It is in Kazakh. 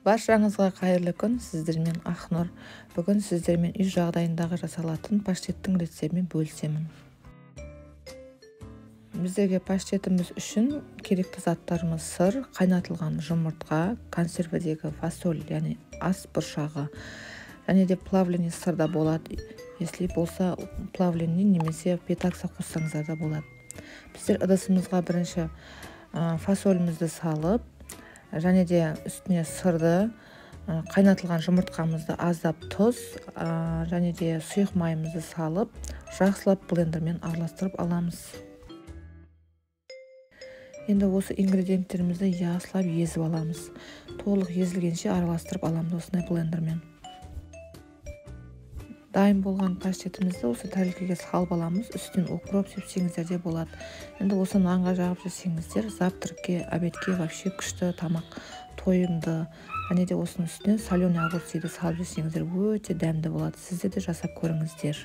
Баршаңызға қайырлы күн, сіздермен Ақнұр. Бүгін сіздермен үй жағдайындағы жасалатын паштеттің рецептімен бөлісемін. Біздерге паштетіміз үшін керекті заттарымыз сыр, қайнатылған жұмыртқа, консервідегі фасоль, яғни ас бұршағы, және де плавленый сырда болады. Если болса плавленый немесе петакса қоссаңыздар да болады. Біздер ыдысымызға бірінші фасолімізді салып, және де үстіне сырды, қайнатылған жұмыртқамызды аздап тұз, және де сұйық майымызды салып, жақсылап блендермен араластырып аламыз. Енді осы ингредиенттерімізді жақсылап езіп аламыз. Толық езілгенше араластырып аламыз осындай блендермен. Дайын болған паштетімізді осы тәрелкеге салып аламыз. Үстінен укроп сепсеңіздер де болады. Енді осы нанға жағып жесеңіздер, завтракке, обедке вообще күшті тамақ, тойымды, және де осының үстіне соленый огурцты салып жесеңіздер өте дәмді болады. Сіздер де жасап көріңіздер.